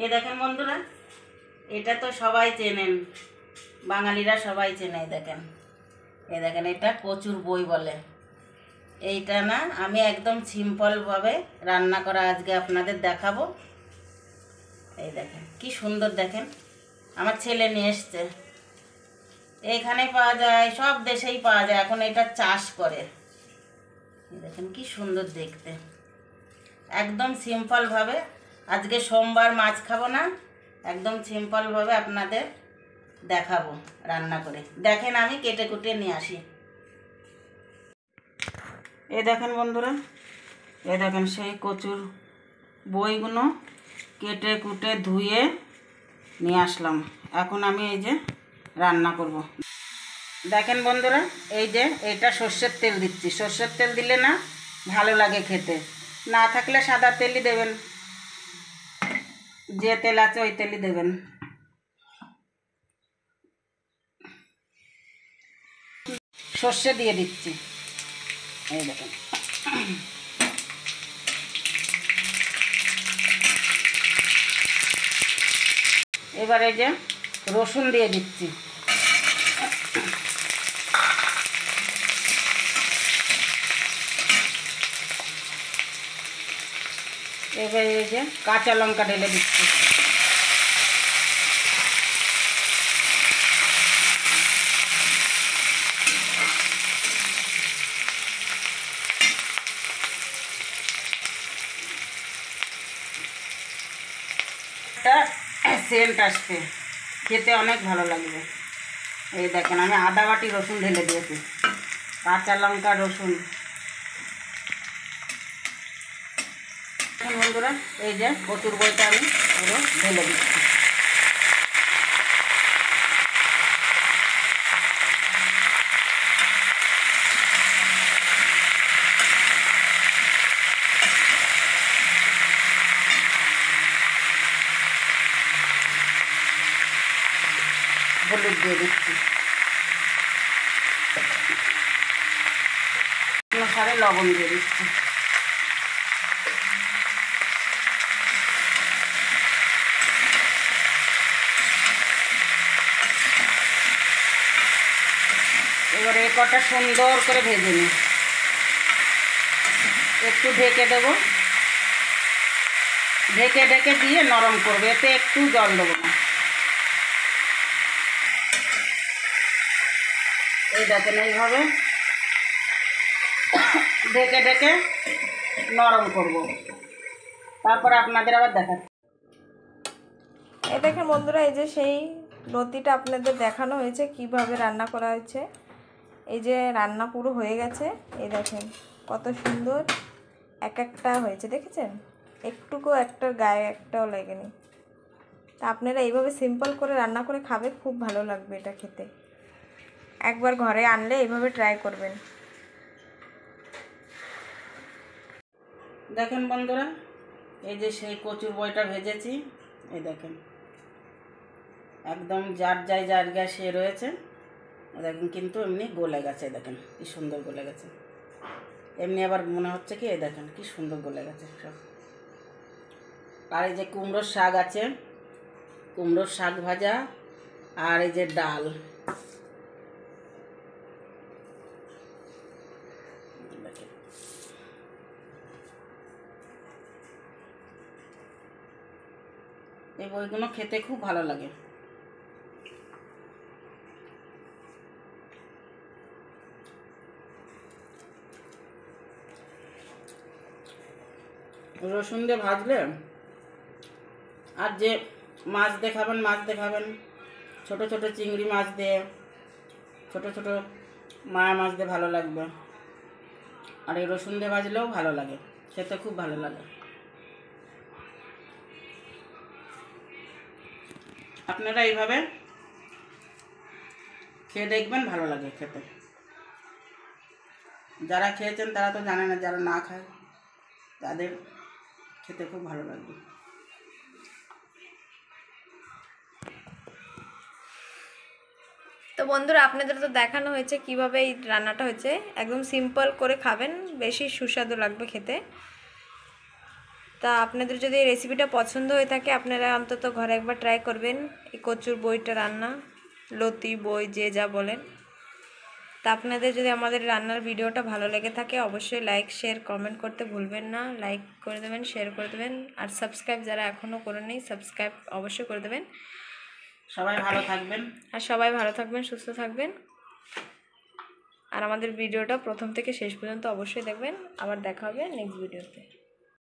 এই দেখেন বন্ধুরা, এটা তো সবাই চেনেন, বাঙালিরা সবাই চেনে। এই দেখেন এটা কচুর বই বলে। এইটা না আমি একদম সিম্পলভাবে রান্না করা আজকে আপনাদের দেখাবো। এই দেখেন কি সুন্দর, দেখেন আমার ছেলে নিয়ে এসছে। এখানে পাওয়া যায়, সব দেশেই পাওয়া যায়, এখন এটা চাষ করে। দেখেন কি সুন্দর দেখতে, একদম সিম্পলভাবে। আজকে সোমবার, মাছ খাবো না, একদম সিম্পলভাবে আপনাদের দেখাবো রান্না করে। দেখেন আমি কেটে কুটে নিয়ে আসি। এই দেখেন বন্ধুরা, এই দেখেন সেই কচুর বইগুলো কেটে কুটে ধুয়ে নিয়ে আসলাম। এখন আমি এই যে রান্না করব। দেখেন বন্ধুরা, এই যে এটা সর্ষের তেল দিচ্ছি। সর্ষের তেল দিলে না ভালো লাগে খেতে, না থাকলে সাদা তেলই দেবেন, যে তেল আছে ওই তেলই দেবেন। সর্ষে দিয়ে দিচ্ছি, এই দেখেন। এবার এই যে রসুন দিয়ে দিচ্ছি। এবার এই যে কাঁচা লঙ্কা ঢেলে দিচ্ছি। সেন্ট আসবে, খেতে অনেক ভালো লাগবে। এই দেখেন আমি আদা বাটি রসুন ঢেলে দিয়েছি, কাঁচা লঙ্কা, রসুন। বন্ধুরা, এই যে কচুর বইটা আমি পুরো ঢেলে দিচ্ছি। হলুদ দিয়ে দিচ্ছি, অনুসারে লবণ দিয়ে দিচ্ছি। এবারে এই কটা সুন্দর করে ভেজে নিই। একটু ঢেকে দেবো, ঢেকে ঢেকে দিয়ে নরম করবে, এতে একটু জল দেবো না। এই দেখেন এইভাবে ঢেকে ঢেকে নরম করব, তারপর আপনাদের আবার দেখাচ্ছি। এই দেখেন বন্ধুরা, এই যে সেই লতিটা আপনাদের দেখানো হয়েছে কিভাবে রান্না করা হয়েছে। এই যে রান্না পুরো হয়ে গেছে, এই দেখেন কত সুন্দর এক একটা হয়েছে, দেখেছেন? একটুকু একটার গায়ে একটাও লাগেনি। তা আপনারা এইভাবে সিম্পল করে রান্না করে খাবে, খুব ভালো লাগবে এটা খেতে। একবার ঘরে আনলে এইভাবে ট্রাই করবেন। দেখেন বন্ধুরা, এই যে সেই কচুর বইটা ভেজেছি, এই দেখেন একদম যার জায়গায় সে রয়েছে। দেখেন কিন্তু এমনি গলে গেছে, দেখেন কি সুন্দর গলে গেছে। এমনি আবার মনে হচ্ছে কি, এই দেখেন কি সুন্দর গলে গেছে সব। আর এই যে কুমড়োর শাক আছে, কুমড়োর শাক ভাজা, আর এই যে ডাল। এই বইগুলো খেতে খুব ভালো লাগে। রসুন দিয়ে ভাজলে, আর যে মাছ দেখাবেন, ছোট ছোট চিংড়ি মাছ দিয়ে, ছোট ছোট মায়া মাছ দিয়ে ভালো লাগবে। আর এই রসুন দিয়ে ভাজলেও ভালো লাগে, খেতে খুব ভালো লাগে। আপনারা এইভাবে খেয়ে দেখবেন, ভালো লাগে খেতে। যারা খেয়েছেন তারা তো জানে না, যারা না খায় তাদের খেতে খুব ভালো লাগবে। তো বন্ধুরা, আপনাদের তো দেখানো হয়েছে কিভাবে এই রান্নাটা হয়েছে। একদম সিম্পল করে খাবেন, বেশি সুস্বাদু লাগবে খেতে। তা আপনাদের যদি এই রেসিপিটা পছন্দ হয়ে থাকে আপনারা অন্তত ঘরে একবার ট্রাই করবেন এই কচুর বইটা রান্না, লতি বই যে যা বলেন। তা আপনাদের যদি আমাদের রান্নার ভিডিওটা ভালো লেগে থাকে অবশ্যই লাইক শেয়ার কমেন্ট করতে ভুলবেন না। লাইক করে দেবেন, শেয়ার করে দেবেন, আর সাবস্ক্রাইব যারা এখনও করেননি সাবস্ক্রাইব অবশ্যই করে দেবেন। সবাই ভালো থাকবেন। আর সবাই ভালো থাকবেন, সুস্থ থাকবেন। আর আমাদের ভিডিওটা প্রথম থেকে শেষ পর্যন্ত অবশ্যই দেখবেন। আবার দেখা হবে নেক্সট ভিডিওতে।